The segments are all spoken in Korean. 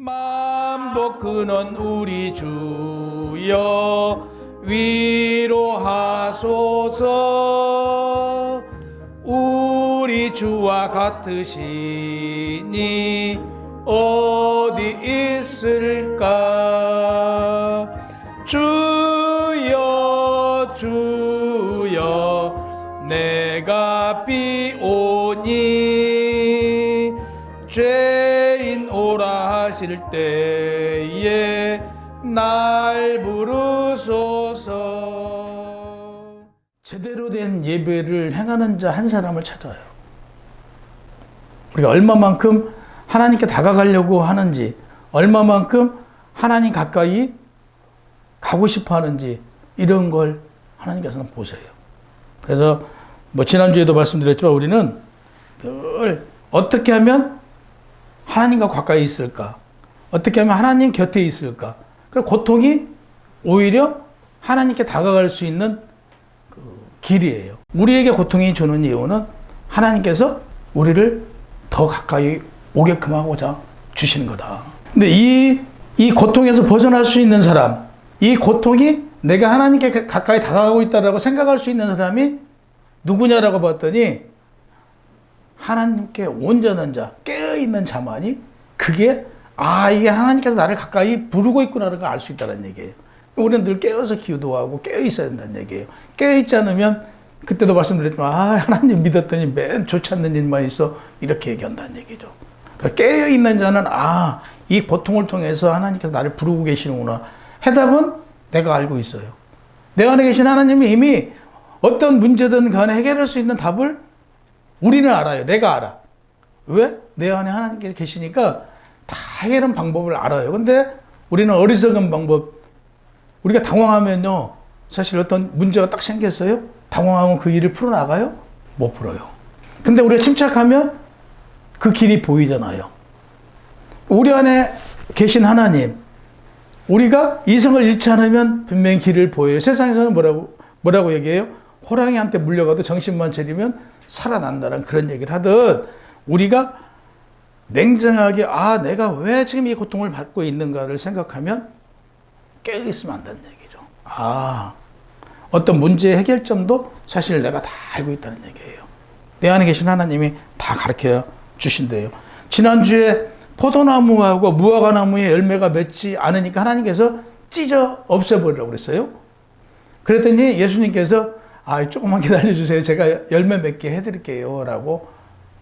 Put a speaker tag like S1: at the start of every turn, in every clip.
S1: 만복 근원 우리 주여 위로하소서. 우리 주와 같으시니 어디 있을까. 주여 주여 내가 비오니 죄인 오라 하실 때에 날 부르소서. 제대로 된 예배를 행하는 자 한 사람을 찾아요. 우리가 얼마만큼 하나님께 다가가려고 하는지, 얼마만큼 하나님 가까이 가고 싶어 하는지, 이런 걸 하나님께서는 보세요. 그래서 지난주에도 말씀드렸지만 우리는 늘 어떻게 하면 하나님과 가까이 있을까? 어떻게 하면 하나님 곁에 있을까? 그 고통이 오히려 하나님께 다가갈 수 있는 그 길이에요. 우리에게 고통이 주는 이유는 하나님께서 우리를 더 가까이 오게끔 하고자 주시는 거다. 근데 이 고통에서 벗어날 수 있는 사람, 이 고통이 내가 하나님께 가까이 다가가고 있다라고 생각할 수 있는 사람이 누구냐라고 봤더니 하나님께 온전한 자, 깨어있는 자만이 그게 이게 하나님께서 나를 가까이 부르고 있구나를 알 수 있다는 얘기예요. 우리는 늘 깨어서 기도하고 깨어있어야 된다는 얘기예요. 깨어있지 않으면 그때도 말씀드렸지만 하나님 믿었더니 맨 좋지 않는 일만 있어 이렇게 얘기한다는 얘기죠. 그러니까 깨어있는 자는 이 고통을 통해서 하나님께서 나를 부르고 계시는구나. 해답은 내가 알고 있어요. 내 안에 계신 하나님이 이미 어떤 문제든 간에 해결할 수 있는 답을 우리는 알아요. 내가 알아. 왜? 내 안에 하나님께서 계시니까 다 해결하는 방법을 알아요. 근데 우리는 어리석은 방법, 우리가 당황하면요, 사실 어떤 문제가 딱 생겼어요? 당황하면 그 일을 풀어나가요? 못 풀어요. 근데 우리가 침착하면 그 길이 보이잖아요. 우리 안에 계신 하나님, 우리가 이성을 잃지 않으면 분명히 길을 보여요. 세상에서는 뭐라고 얘기해요? 호랑이한테 물려가도 정신만 차리면 살아난다는 그런 얘기를 하듯 우리가 냉정하게 내가 왜 지금 이 고통을 받고 있는가를 생각하면 깨어있으면 안 된다는 얘기죠. 어떤 문제의 해결점도 사실 내가 다 알고 있다는 얘기예요. 내 안에 계신 하나님이 다 가르쳐 주신대요. 지난주에 포도나무하고 무화과나무의 열매가 맺지 않으니까 하나님께서 찢어 없애버리라고 그랬어요. 그랬더니 예수님께서 조금만 기다려주세요. 제가 열매 맺게 해드릴게요. 라고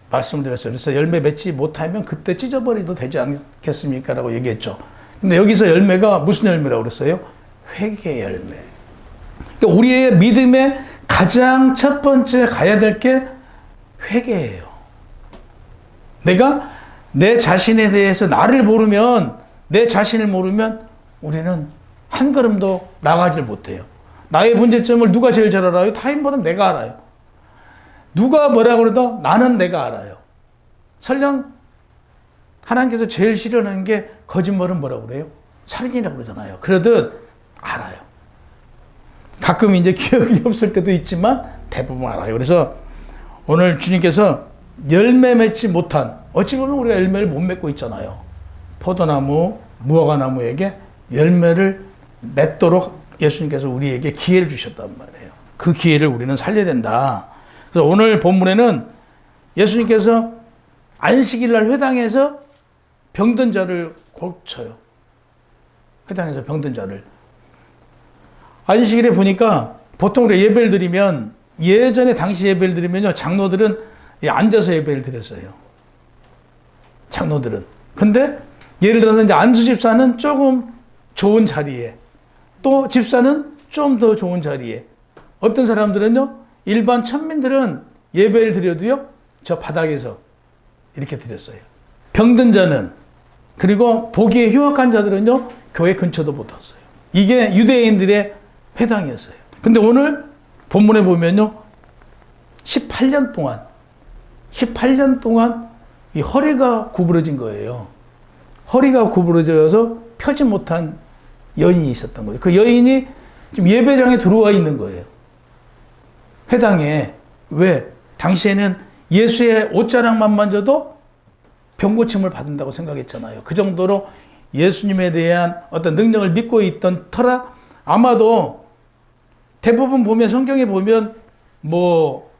S1: 말씀을 드렸어요. 그래서 열매 맺지 못하면 그때 찢어버려도 되지 않겠습니까? 라고 얘기했죠. 근데 여기서 열매가 무슨 열매라고 그랬어요? 회개 열매. 그러니까 우리의 믿음의 가장 첫 번째 가야 될 게 회개예요. 내가 내 자신에 대해서 나를 모르면, 내 자신을 모르면 우리는 한 걸음도 나가질 못해요. 나의 문제점을 누가 제일 잘 알아요? 타인보다 내가 알아요. 누가 뭐라고 그래도 나는 내가 알아요. 설령 하나님께서 제일 싫어하는 게 거짓말은 뭐라고 그래요? 살인이라고 그러잖아요. 그러듯 알아요. 가끔 이제 기억이 없을 때도 있지만 대부분 알아요. 그래서 오늘 주님께서 열매 맺지 못한, 어찌 보면 우리가 열매를 못 맺고 있잖아요. 포도나무, 무화과나무에게 열매를 맺도록 예수님께서 우리에게 기회를 주셨단 말이에요. 그 기회를 우리는 살려야 된다. 그래서 오늘 본문에는 예수님께서 안식일 날 회당에서 병든 자를 고쳐요. 회당에서 병든 자를. 안식일에 보니까 보통 우리가 예배를 드리면, 예전에 당시 예배를 드리면요, 장로들은 앉아서 예배를 드렸어요. 장로들은. 근데 예를 들어서 이제 안수 집사는 조금 좋은 자리에, 또 집사는 좀 더 좋은 자리에, 어떤 사람들은요, 일반 천민들은 예배를 드려도요, 저 바닥에서 이렇게 드렸어요. 병든 자는, 그리고 보기에 휴학한 자들은요, 교회 근처도 못 왔어요. 이게 유대인들의 회당이었어요. 근데 오늘 본문에 보면요, 18년 동안 이 허리가 구부러진 거예요. 허리가 구부러져서 펴지 못한 여인이 있었던 거예요. 그 여인이 지금 예배장에 들어와 있는 거예요. 회당에. 왜? 당시에는 예수의 옷자락만 만져도 병 고침을 받는다고 생각했잖아요. 그 정도로 예수님에 대한 어떤 능력을 믿고 있던 터라 아마도 대부분 보면 성경에 보면 뭐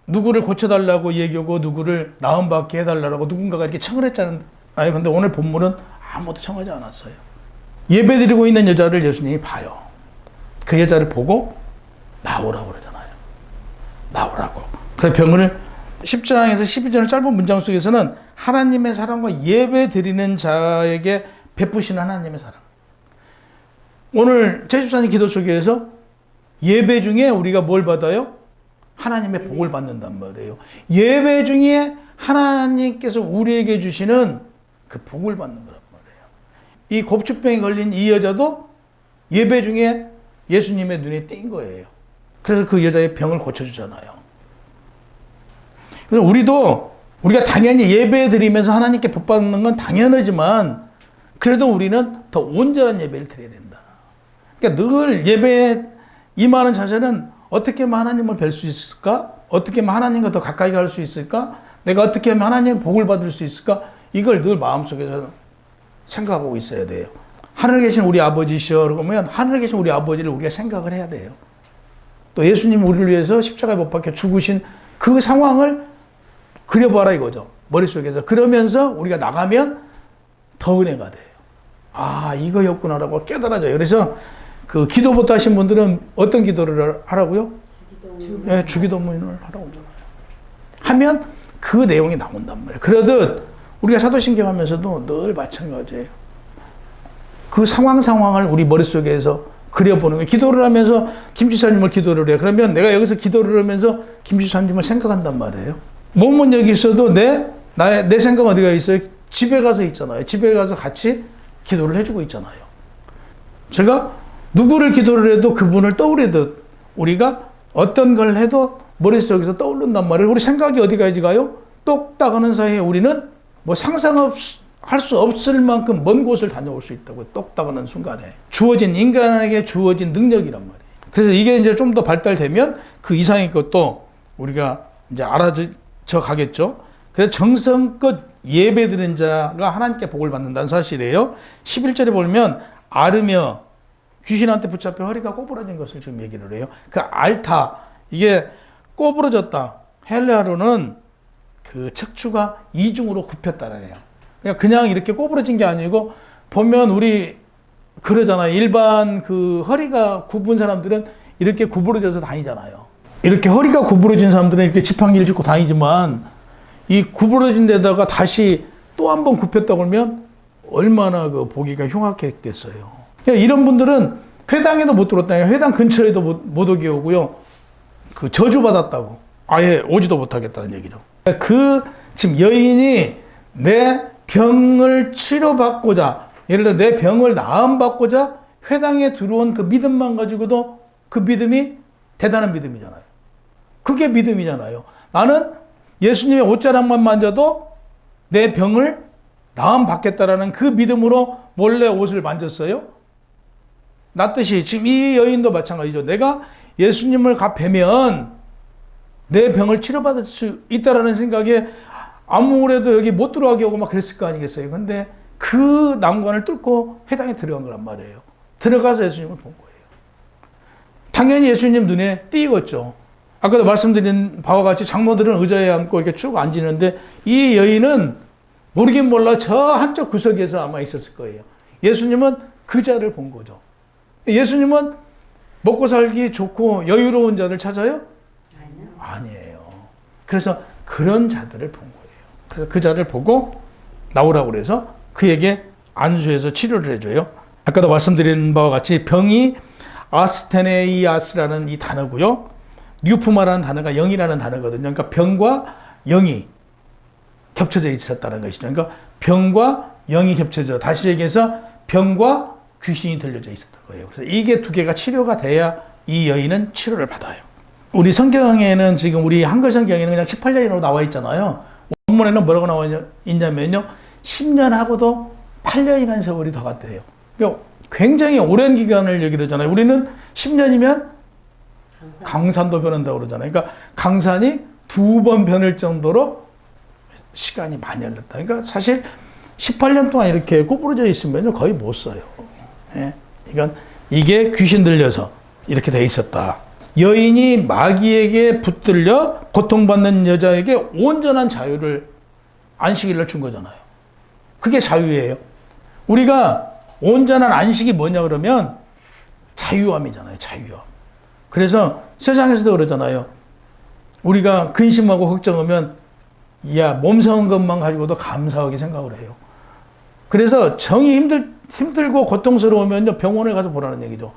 S1: 누구를 고쳐달라고 얘기하고 누구를 나음받게 해달라고 누군가가 이렇게 청을 했잖아요. 근데 오늘 본문은 아무도 청하지 않았어요. 예배드리고 있는 여자를 예수님이 봐요. 그 여자를 보고 나오라고 그러잖아요. 나오라고. 그 병을 10장에서 12절의 짧은 문장 속에서는 하나님의 사랑과 예배드리는 자에게 베푸시는 하나님의 사랑. 오늘 제14님 기도 속에서 예배 중에 우리가 뭘 받아요? 하나님의 복을 받는단 말이에요. 예배 중에 하나님께서 우리에게 주시는 그 복을 받는 거란 말이에요. 이 곱추병에 걸린 이 여자도 예배 중에 예수님의 눈에 띈 거예요. 그래서 그 여자의 병을 고쳐주잖아요. 그래서 우리가 당연히 예배 드리면서 하나님께 복 받는 건 당연하지만 그래도 우리는 더 온전한 예배를 드려야 된다. 그러니까 늘 예배에 임하는 자세는 어떻게 하면 하나님을 뵐 수 있을까? 어떻게 하면 하나님과 더 가까이 갈 수 있을까? 내가 어떻게 하면 하나님의 복을 받을 수 있을까? 이걸 늘 마음속에서 생각하고 있어야 돼요. 하늘에 계신 우리 아버지시여 그러면 하늘에 계신 우리 아버지를 우리가 생각을 해야 돼요. 또 예수님 우리를 위해서 십자가에 못 박혀 죽으신 그 상황을 그려봐라 이거죠. 머릿속에서. 그러면서 우리가 나가면 더 은혜가 돼요. 아, 이거였구나라고 깨달아져요. 그래서 그 기도 못하신 분들은 어떤 기도를 하라고요? 예, 주기도문을 하라고 하잖아요. 하면 그 내용이 나온단 말이에요. 그러듯 우리가 사도신경 하면서도 늘 마찬가지예요. 그 상황을 우리 머릿속에서 그려보는 거예요. 기도를 하면서 김지사님을 기도를 해요. 그러면 내가 여기서 기도를 하면서 김지사님을 생각한단 말이에요. 몸은 여기 있어도 내 생각 어디가 있어요? 집에 가서 있잖아요. 집에 가서 같이 기도를 해주고 있잖아요. 제가 누구를 기도를 해도 그분을 떠오르듯 우리가 어떤 걸 해도 머릿속에서 떠오른단 말이에요. 우리 생각이 어디까지 가요? 똑딱 하는 사이에 우리는 뭐 상상할 수 없을 만큼 먼 곳을 다녀올 수 있다고. 똑딱 하는 순간에 인간에게 주어진 능력이란 말이에요. 그래서 이게 이제 좀 더 발달되면 그 이상의 것도 우리가 이제 알아져 가겠죠. 그래서 정성껏 예배드리는 자가 하나님께 복을 받는다는 사실이에요. 11절에 보면 앓으며 귀신한테 붙잡혀 허리가 꼬부러진 것을 지금 얘기를 해요. 그 앓다, 이게 꼬부러졌다. 헬레아로는 그 척추가 이중으로 굽혔다라네요. 그냥 이렇게 꼬부러진 게 아니고 보면 우리 그러잖아요. 일반 그 허리가 굽은 사람들은 이렇게 구부러져서 다니잖아요. 이렇게 허리가 구부러진 사람들은 이렇게 지팡이를 짚고 다니지만 이 구부러진 데다가 다시 또 한 번 굽혔다고 하면 얼마나 그 보기가 흉악했겠어요. 이런 분들은 회당에도 못 들었다. 회당 근처에도 못 오게 오고요. 그 저주받았다고. 아예 오지도 못하겠다는 얘기죠. 지금 여인이 내 병을 치료받고자, 예를 들어 내 병을 나음받고자 회당에 들어온 그 믿음만 가지고도 그 믿음이 대단한 믿음이잖아요. 그게 믿음이잖아요. 나는 예수님의 옷자락만 만져도 내 병을 나음받겠다라는 그 믿음으로 몰래 옷을 만졌어요. 낫듯이 지금 이 여인도 마찬가지죠. 내가 예수님을 뵈면 내 병을 치료받을 수 있다라는 생각에 아무래도 여기 못 들어가게 오고 막 그랬을 거 아니겠어요. 근데 그 난관을 뚫고 회당에 들어간 거란 말이에요. 들어가서 예수님을 본 거예요. 당연히 예수님 눈에 띄겠죠. 아까도 말씀드린 바와 같이 장로들은 의자에 앉고 이렇게 쭉 앉는데 이 여인은 모르긴 몰라 저 한쪽 구석에서 아마 있었을 거예요. 예수님은 그 자를 본 거죠. 예수님은 먹고 살기 좋고 여유로운 자를 찾아요? 아니에요. 그래서 그런 자들을 본 거예요. 그래서 그 자를 보고 나오라고 그래서 그에게 안수해서 치료를 해줘요. 아까도 말씀드린 바와 같이 병이 아스테네이아스라는 이 단어고요. 뉴프마라는 단어가 영이라는 단어거든요. 그러니까 병과 영이 겹쳐져 있었다는 것이죠. 그러니까 병과 영이 겹쳐져. 다시 얘기해서 병과 귀신이 들려져 있었던 거예요. 그래서 이게 두 개가 치료가 돼야 이 여인은 치료를 받아요. 우리 성경에는 지금 우리 한글 성경에는 그냥 18년이라고 나와 있잖아요. 원문에는 뭐라고 나와 있냐면요. 10년 하고도 8년이라는 세월이 더 갔대요. 그러니까 굉장히 오랜 기간을 얘기를 하잖아요. 우리는 10년이면 강산도 변한다고 그러잖아요. 그러니까 강산이 2번 변할 정도로 시간이 많이 흘렀다. 그러니까 사실 18년 동안 이렇게 구부러져 있으면 거의 못 써요. 예? 그러니까 이게 귀신 들려서 이렇게 돼 있었다. 여인이 마귀에게 붙들려 고통받는 여자에게 온전한 자유를 안식일날 준 거잖아요. 그게 자유예요. 우리가 온전한 안식이 뭐냐 그러면 자유함이잖아요. 자유함. 그래서 세상에서도 그러잖아요. 우리가 근심하고 걱정하면 야, 몸성은 것만 가지고도 감사하게 생각을 해요. 그래서 정이 힘들고 고통스러우면 병원에 가서 보라는 얘기죠.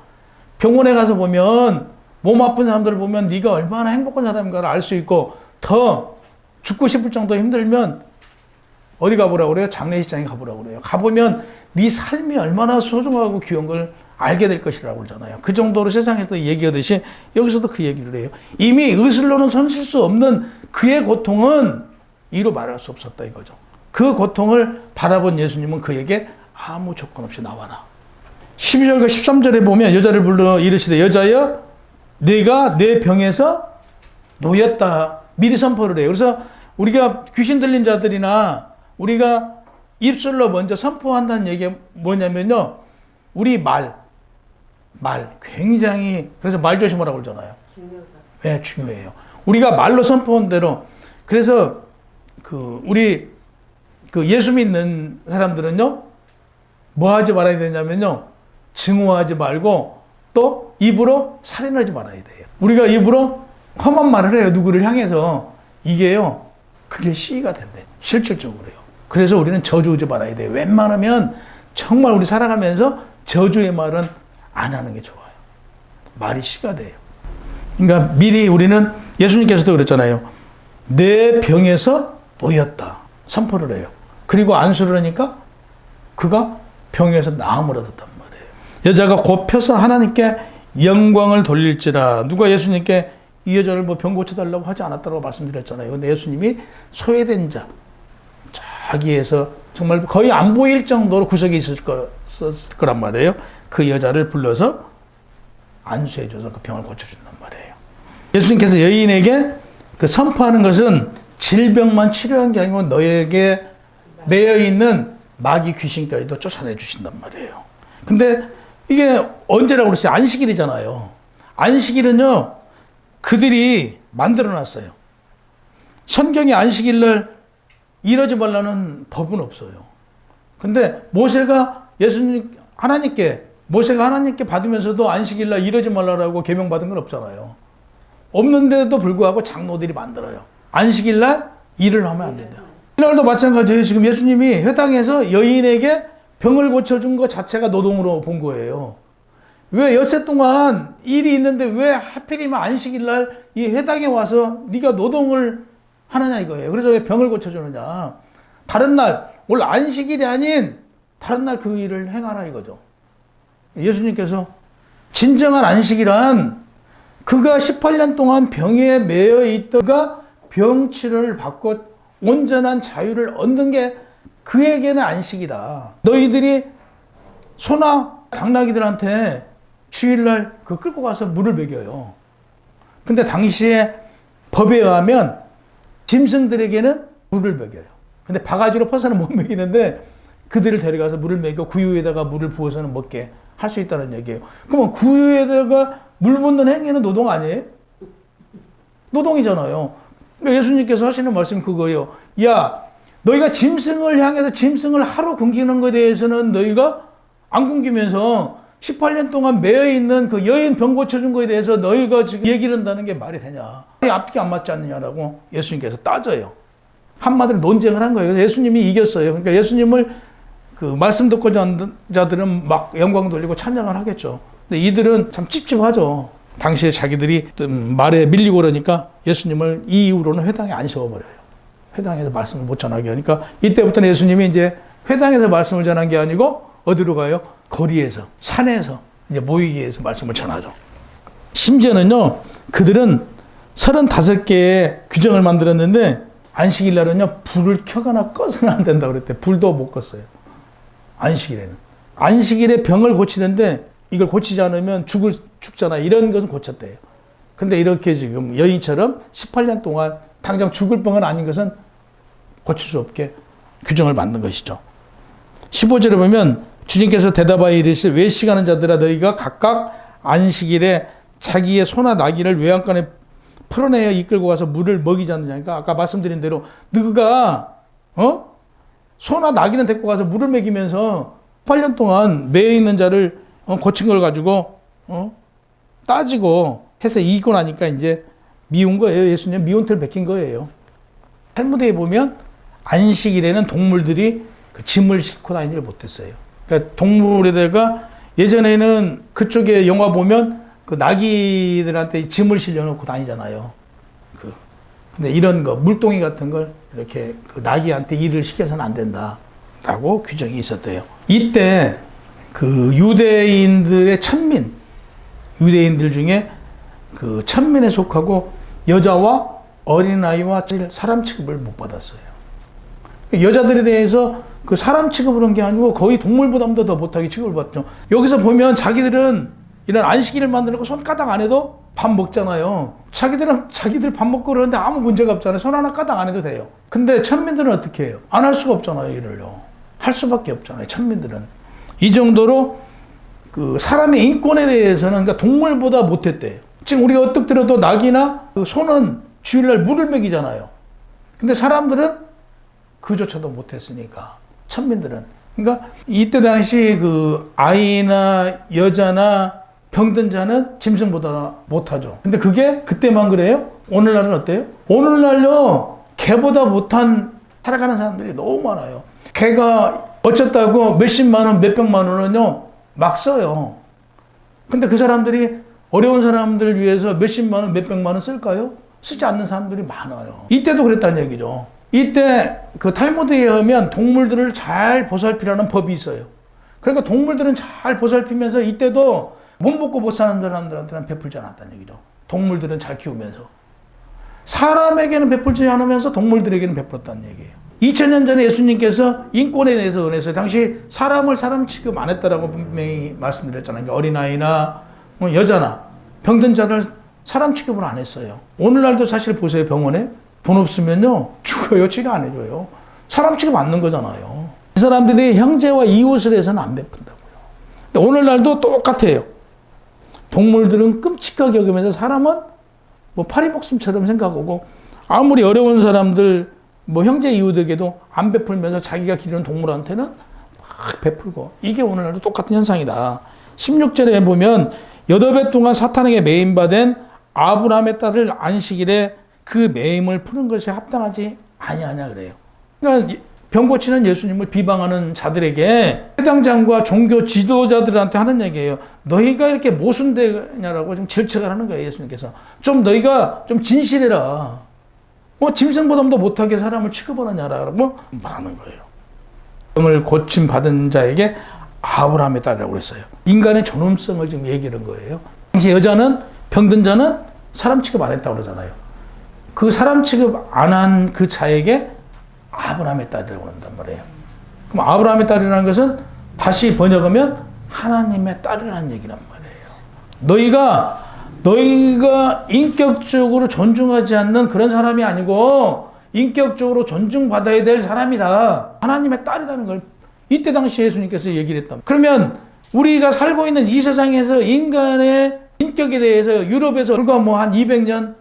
S1: 병원에 가서 보면 몸 아픈 사람들을 보면 네가 얼마나 행복한 사람인가를 알 수 있고 더 죽고 싶을 정도 힘들면 어디 가보라고 그래요? 장례식장에 가보라고 그래요. 가보면 네 삶이 얼마나 소중하고 귀한 걸 알게 될 것이라고 그러잖아요. 그 정도로 세상에서 얘기하듯이 여기서도 그 얘기를 해요. 이미 의술로는 손쓸 수 없는 그의 고통은 이로 말할 수 없었다 이거죠. 그 고통을 바라본 예수님은 그에게 아무 조건 없이 나와라. 12절과 13절에 보면 여자를 불러 이르시되 여자여 네가 내 병에서 놓였다. 미리 선포를 해요. 그래서 우리가 귀신 들린 자들이나 우리가 입술로 먼저 선포한다는 얘기가 뭐냐면요. 우리 말 굉장히 그래서 말 조심하라고 그러잖아요. 중요하다. 네, 중요해요. 우리가 말로 선포한 대로 그래서 우리 예수 믿는 사람들은요. 뭐 하지 말아야 되냐면요. 증오하지 말고 또 입으로 살인하지 말아야 돼요. 우리가 입으로 험한 말을 해요. 누구를 향해서. 이게요. 그게 시위가 된대. 실질적으로요. 그래서 우리는 저주하지 말아야 돼요. 웬만하면 정말 우리 살아가면서 저주의 말은 안 하는 게 좋아요. 말이 시가 돼요. 그러니까 미리 우리는 예수님께서도 그랬잖아요. 내 병에서 놓였다. 선포를 해요. 그리고 안수를 하니까 그가 병에서 나음을 얻었단 말이에요. 여자가 곧 펴서 하나님께 영광을 돌릴지라. 누가 예수님께 이 여자를 뭐 병 고쳐달라고 하지 않았다고 말씀드렸잖아요. 근데 예수님이 소외된 자, 자기에서 정말 거의 안 보일 정도로 구석에 있었을 거란 말이에요. 그 여자를 불러서 안수해줘서 그 병을 고쳐준단 말이에요. 예수님께서 여인에게 그 선포하는 것은 질병만 치료한 게 아니고 너에게 매여있는 마귀 귀신까지도 쫓아내 주신단 말이에요. 근데 이게 언제라고 그랬어요? 안식일이잖아요. 안식일은요, 그들이 만들어 놨어요. 성경에 안식일날 이러지 말라는 법은 없어요. 근데 모세가 하나님께 받으면서도 안식일날 이러지 말라고 계명받은 건 없잖아요. 없는데도 불구하고 장로들이 만들어요. 안식일날 일을 하면 안 된다. 이날도 마찬가지예요. 지금 예수님이 회당에서 여인에게 병을 고쳐준 것 자체가 노동으로 본 거예요. 왜 엿새 동안 일이 있는데 왜 하필이면 안식일날 이 회당에 와서 네가 노동을 하느냐 이거예요. 그래서 왜 병을 고쳐주느냐. 다른 날, 원래 안식일이 아닌 다른 날 그 일을 행하라 이거죠. 예수님께서 진정한 안식이란 그가 18년 동안 병에 매여 있다가 병치료를 받고 온전한 자유를 얻는 게 그에게는 안식이다. 너희들이 소나 당나귀들한테 주일날 끌고 가서 물을 먹여요. 근데 당시에 법에 의하면 짐승들에게는 물을 먹여요. 근데 바가지로 퍼서는 못 먹이는데 그들을 데려가서 물을 먹여 구유에다가 물을 부어서는 먹게 할 수 있다는 얘기예요. 그러면 구유에다가 물 붓는 행위는 노동 아니에요? 노동이잖아요. 그러니까 예수님께서 하시는 말씀이 그거예요. 야, 너희가 짐승을 향해서 짐승을 하루 굶기는 것에 대해서는 너희가 안 굶기면서 18년 동안 매여있는 그 여인 병 고쳐준 것에 대해서 너희가 지금 얘기를 한다는 게 말이 되냐. 앞뒤가 안 맞지 않느냐라고 예수님께서 따져요. 한마디로 논쟁을 한 거예요. 예수님이 이겼어요. 그러니까 예수님을 그 말씀 듣고 자들은 막 영광 돌리고 찬양을 하겠죠. 근데 이들은 참 찝찝하죠. 당시에 자기들이 말에 밀리고 그러니까 예수님을 이 이후로는 회당에 안 세워버려요. 회당에서 말씀을 못 전하게 하니까 이때부터는 예수님이 이제 회당에서 말씀을 전한 게 아니고 어디로 가요? 거리에서, 산에서 이제 모이게 해서 말씀을 전하죠. 심지어는요, 그들은 35개의 규정을 만들었는데 안식일 날은요, 불을 켜거나 꺼서는 안 된다고 그랬대요. 불도 못 껐어요. 안식일에는. 안식일에 병을 고치는데 이걸 고치지 않으면 죽잖아. 이런 것은 고쳤대요. 근데 이렇게 지금 여인처럼 18년 동안 당장 죽을 병은 아닌 것은 고칠 수 없게 규정을 만든 것이죠. 15절에 보면 주님께서 대답하여 이르시되 외식하는 자들아 너희가 각각 안식일에 자기의 소나 나귀를 외양간에 풀어내어 이끌고 가서 물을 먹이지 않느냐. 그러니까 아까 말씀드린 대로 너희가 소나 나귀는 데리고 가서 물을 먹이면서 8년 동안 매여 있는 자를 고친 걸 가지고 따지고 해서 이기고 나니까 이제 미운 거예요. 예수님 미운털 베낀 거예요. 탈무드에 보면 안식일에는 동물들이 그 짐을 싣고 다니지를 못했어요. 그러니까 동물에다가 예전에는 그쪽에 영화 보면 그 나귀들한테 짐을 실려놓고 다니잖아요. 근데 이런 거 물동이 같은 걸 이렇게 그 나귀한테 일을 시켜서는 안 된다라고 규정이 있었대요. 이때 그 유대인들의 천민, 유대인들 중에 그 천민에 속하고 여자와 어린아이와 사람 취급을 못 받았어요. 여자들에 대해서 그 사람 취급을 한 게 아니고 거의 동물보다도 더 못하게 취급을 받죠. 여기서 보면 자기들은 이런 안식일을 만들고 손가락 안 해도 밥 먹잖아요. 자기들 밥 먹고 그러는데 아무 문제가 없잖아요. 손 하나 까딱 안 해도 돼요. 근데 천민들은 어떻게 해요? 안 할 수가 없잖아요, 일을요. 할 수밖에 없잖아요, 천민들은. 이 정도로 그 사람의 인권에 대해서는 그러니까 동물보다 못했대요. 지금 우리가 어떻게 들어도 낙이나 그 소는 주일날 물을 먹이잖아요. 근데 사람들은 그조차도 못했으니까, 천민들은. 그러니까 이때 당시 그 아이나 여자나 병든 자는 짐승보다 못하죠. 근데 그게 그때만 그래요? 오늘날은 어때요? 오늘날요, 개보다 못한 살아가는 사람들이 너무 많아요. 개가 어쨌다고 몇십만 원, 몇백만 원은요, 막 써요. 근데 그 사람들이 어려운 사람들을 위해서 몇십만 원, 몇백만 원 쓸까요? 쓰지 않는 사람들이 많아요. 이때도 그랬다는 얘기죠. 이때 그 탈무드에 의하면 동물들을 잘 보살피라는 법이 있어요. 그러니까 동물들은 잘 보살피면서 이때도 못 먹고 못 사는 사람들한테는 베풀지 않았다는 얘기죠. 동물들은 잘 키우면서. 사람에게는 베풀지 않으면서 동물들에게는 베풀었다는 얘기예요. 2000년 전에 예수님께서 인권에 대해서 은혜했어요. 당시 사람을 사람 취급 안 했다라고 분명히 말씀드렸잖아요. 그러니까 어린아이나 여자나 병든 자를 사람 취급을 안 했어요. 오늘날도 사실 보세요. 병원에 돈 없으면요 죽어요. 치료 안 해줘요. 사람 취급 안 하는 거잖아요. 이 사람들이 형제와 이웃을 해서는 안 베푼다고요. 근데 오늘날도 똑같아요. 동물들은 끔찍하게 여기면서 사람은 뭐 파리목숨처럼 생각하고 아무리 어려운 사람들 뭐 형제 이웃에게도 안 베풀면서 자기가 기르는 동물한테는 막 베풀고, 이게 오늘날도 똑같은 현상이다. 16절에 보면 8배 동안 사탄에게 매임받은 아브라함의 딸을 안식일에 그 매임을 푸는 것이 합당하지 아니하냐 그래요. 그러니까 병 고치는 예수님을 비방하는 자들에게 해당장과 종교 지도자들한테 하는 얘기예요. 너희가 이렇게 모순되냐라고 좀 질책을 하는 거예요. 예수님께서. 좀 너희가 좀 진실해라. 짐승보다도 못하게 사람을 취급하느냐라고 말하는 거예요. 병을 고침 받은 자에게 아브라함의 딸이라고 그랬어요. 인간의 존엄성을 지금 얘기하는 거예요. 당시 여자는, 병든 자는 사람 취급 안 했다고 그러잖아요. 그 사람 취급 안 한 그 자에게 아브라함의 딸이라고 한단 말이에요. 그럼 아브라함의 딸이라는 것은 다시 번역하면 하나님의 딸이라는 얘기란 말이에요. 너희가 인격적으로 존중하지 않는 그런 사람이 아니고 인격적으로 존중받아야 될 사람이다. 하나님의 딸이라는 걸 이때 당시 예수님께서 얘기를 했다. 그러면 우리가 살고 있는 이 세상에서 인간의 인격에 대해서 유럽에서 불과 뭐 한 200년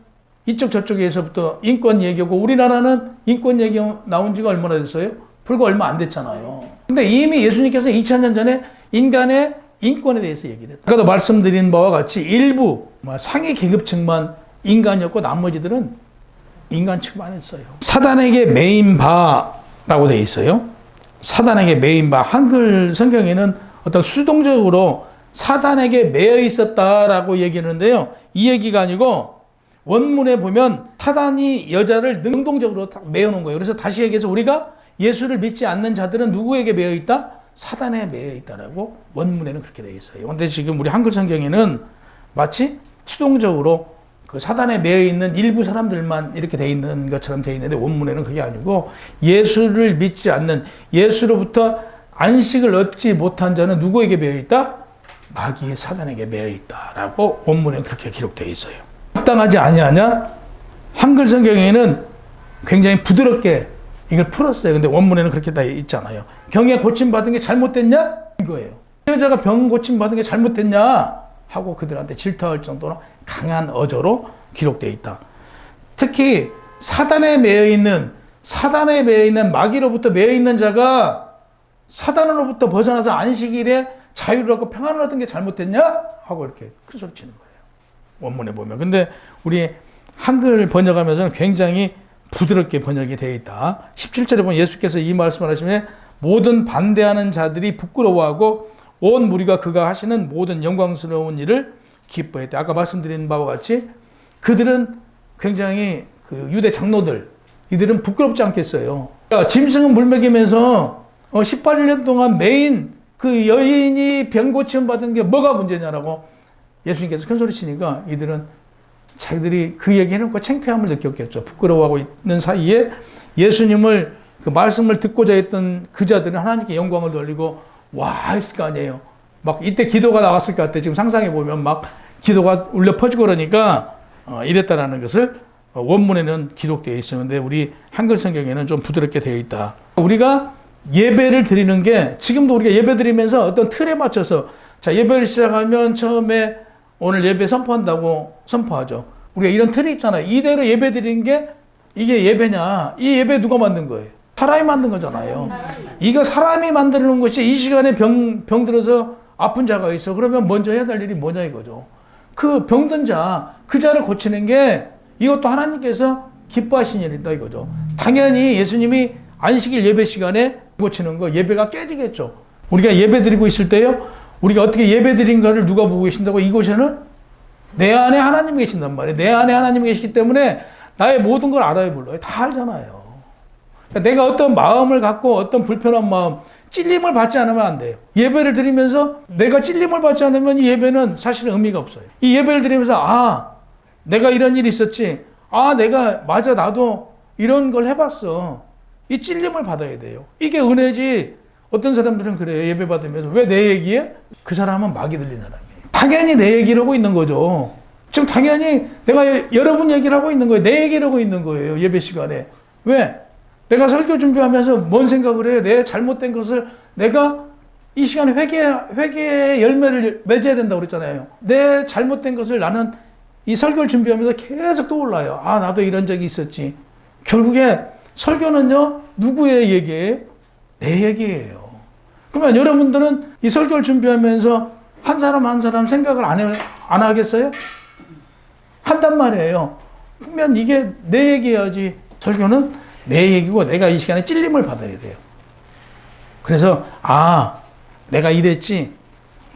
S1: 이쪽 저쪽에서부터 인권 얘기하고, 우리나라는 인권 얘기 나온 지가 얼마나 됐어요? 불과 얼마 안 됐잖아요. 근데 이미 예수님께서 2000년 전에 인간의 인권에 대해서 얘기를 했다. 아까도 말씀드린 바와 같이 일부 상위 계급층만 인간이었고 나머지들은 인간 취급 안 했어요. 사단에게 매인 바라고 되어 있어요. 사단에게 매인 바. 한글 성경에는 어떤 수동적으로 사단에게 매여 있었다라고 얘기하는데요. 이 얘기가 아니고 원문에 보면 사단이 여자를 능동적으로 딱 매어놓은 거예요. 그래서 다시 얘기해서 우리가 예수를 믿지 않는 자들은 누구에게 매여 있다? 사단에 매여 있다라고 원문에는 그렇게 되어 있어요. 그런데 지금 우리 한글 성경에는 마치 수동적으로 그 사단에 매여 있는 일부 사람들만 이렇게 되어 있는 것처럼 되어 있는데, 원문에는 그게 아니고 예수를 믿지 않는, 예수로부터 안식을 얻지 못한 자는 누구에게 매여 있다? 마귀의 사단에게 매여 있다라고 원문에는 그렇게 기록되어 있어요. 합당하지 아니하냐? 한글 성경에는 굉장히 부드럽게 이걸 풀었어요. 근데 원문에는 그렇게 다 있잖아요. 병에 고침받은 게 잘못됐냐? 이거예요. 여자가 병 고침받은 게 잘못됐냐? 하고 그들한테 질타할 정도로 강한 어조로 기록되어 있다. 특히 사단에 매여 있는 마귀로부터 매여 있는 자가 사단으로부터 벗어나서 안식일에 자유를 얻고 평안을 얻은 게 잘못됐냐? 하고 이렇게 큰 소리 치는 거예요. 원문에 보면. 근데 우리 한글 번역하면서는 굉장히 부드럽게 번역이 되어 있다. 17절에 보면 예수께서 이 말씀을 하시면 모든 반대하는 자들이 부끄러워하고 온 무리가 그가 하시는 모든 영광스러운 일을 기뻐했다. 아까 말씀드린 바와 같이 그들은 굉장히 그 유대 장로들, 이들은 부끄럽지 않겠어요. 짐승은 물 먹이면서 18년 동안 매인 그 여인이 병 고침 받은 게 뭐가 문제냐라고 예수님께서 큰 소리 치니까 이들은 자기들이 그 얘기 해놓고 창피함을 느꼈겠죠. 부끄러워하고 있는 사이에 예수님을 그 말씀을 듣고자 했던 그 자들은 하나님께 영광을 돌리고 와 했을 거 아니에요. 막 이때 기도가 나왔을 것 같아. 지금 상상해 보면 막 기도가 울려 퍼지고 그러니까 이랬다라는 것을 원문에는 기록되어 있었는데 우리 한글 성경에는 좀 부드럽게 되어 있다. 우리가 예배를 드리는 게 지금도 우리가 예배 드리면서 어떤 틀에 맞춰서 자 예배를 시작하면 처음에 오늘 예배 선포한다고 선포하죠. 우리가 이런 틀이 있잖아요. 이대로 예배 드리는 게 이게 예배냐? 이 예배 누가 만든 거예요? 사람이 만든 거잖아요. 이거 사람이 만드는 것이 이 시간에 병 들어서 아픈 자가 있어. 그러면 먼저 해야 될 일이 뭐냐 이거죠. 그 병든 자, 그 자를 고치는 게 이것도 하나님께서 기뻐하신 일이다 이거죠. 당연히 예수님이 안식일 예배 시간에 고치는 거 예배가 깨지겠죠. 우리가 예배 드리고 있을 때요. 우리가 어떻게 예배 드린가를 누가 보고 계신다고? 이곳에는 내 안에 하나님이 계신단 말이에요. 내 안에 하나님이 계시기 때문에 나의 모든 걸 알아요, 몰라요. 다 알잖아요. 그러니까 내가 어떤 마음을 갖고 어떤 불편한 마음, 찔림을 받지 않으면 안 돼요. 예배를 드리면서 내가 찔림을 받지 않으면 이 예배는 사실은 의미가 없어요. 이 예배를 드리면서 내가 이런 일이 있었지. 맞아 나도 이런 걸 해봤어. 이 찔림을 받아야 돼요. 이게 은혜지. 어떤 사람들은 그래요. 예배 받으면서 왜 내 얘기해? 그 사람은 마귀 들린 사람이에요. 당연히 내 얘기를 하고 있는 거죠. 지금 당연히 내가 여러분 얘기를 하고 있는 거예요. 내 얘기를 하고 있는 거예요. 예배 시간에. 왜? 내가 설교 준비하면서 뭔 생각을 해요? 내 잘못된 것을 내가 이 시간에 회개의 열매를 맺어야 된다고 그랬잖아요. 내 잘못된 것을 나는 이 설교를 준비하면서 계속 떠올라요. 나도 이런 적이 있었지. 결국에 설교는요, 누구의 얘기예요? 내 얘기예요. 그러면 여러분들은 이 설교를 준비하면서 한 사람 한 사람 생각을 안 하겠어요? 한단 말이에요. 그러면 이게 내 얘기여야지. 설교는 내 얘기고 내가 이 시간에 찔림을 받아야 돼요. 그래서 내가 이랬지.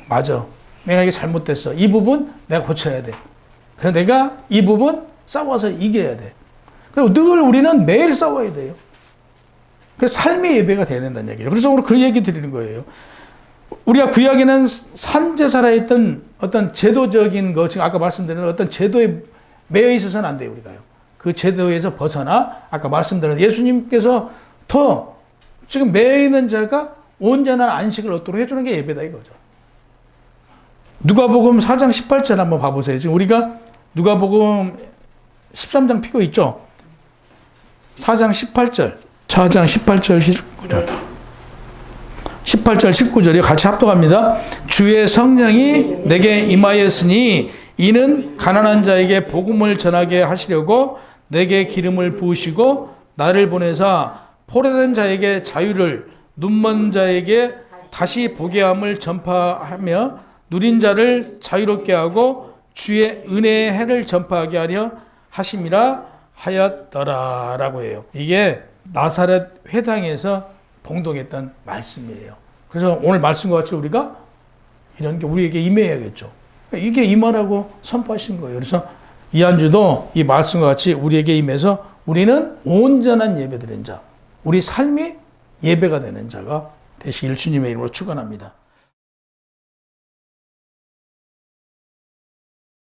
S1: 맞아. 내가 이게 잘못됐어. 이 부분 내가 고쳐야 돼. 그래서 내가 이 부분 싸워서 이겨야 돼. 그리고 늘 우리는 매일 싸워야 돼요. 그래서 삶의 예배가 돼야 된다는 얘기예요. 그래서 오늘 그 얘기 드리는 거예요. 우리가 구약에는 산제사라 했던 어떤 제도적인 거, 지금 아까 말씀드린 어떤 제도에 매여 있어서는 안 돼요, 우리가요. 그 제도에서 벗어나, 아까 말씀드린 예수님께서 더 지금 매여 있는 자가 온전한 안식을 얻도록 해주는 게 예배다 이거죠. 누가복음 4장 18절 한번 봐보세요. 지금 우리가 누가복음 13장 피고 있죠? 4장 18절, 19절. 18절, 19절이 같이 합독합니다. 주의 성령이 내게 임하였으니 이는 가난한 자에게 복음을 전하게 하시려고 내게 기름을 부으시고 나를 보내사 포로된 자에게 자유를, 눈먼 자에게 다시 보게 함을 전파하며 누린 자를 자유롭게 하고 주의 은혜의 해를 전파하게 하려 하심이라 하였더라 라고 해요. 이게 나사렛 회당에서 봉독했던 말씀이에요. 그래서 오늘 말씀과 같이 우리가 이런 게 우리에게 임해야겠죠. 이게 임하라고 선포하신 거예요. 그래서 이 한 주도 이 말씀과 같이 우리에게 임해서 우리는 온전한 예배 드리는 자, 우리 삶이 예배가 되는 자가 되시길 주님의 이름으로 축원합니다.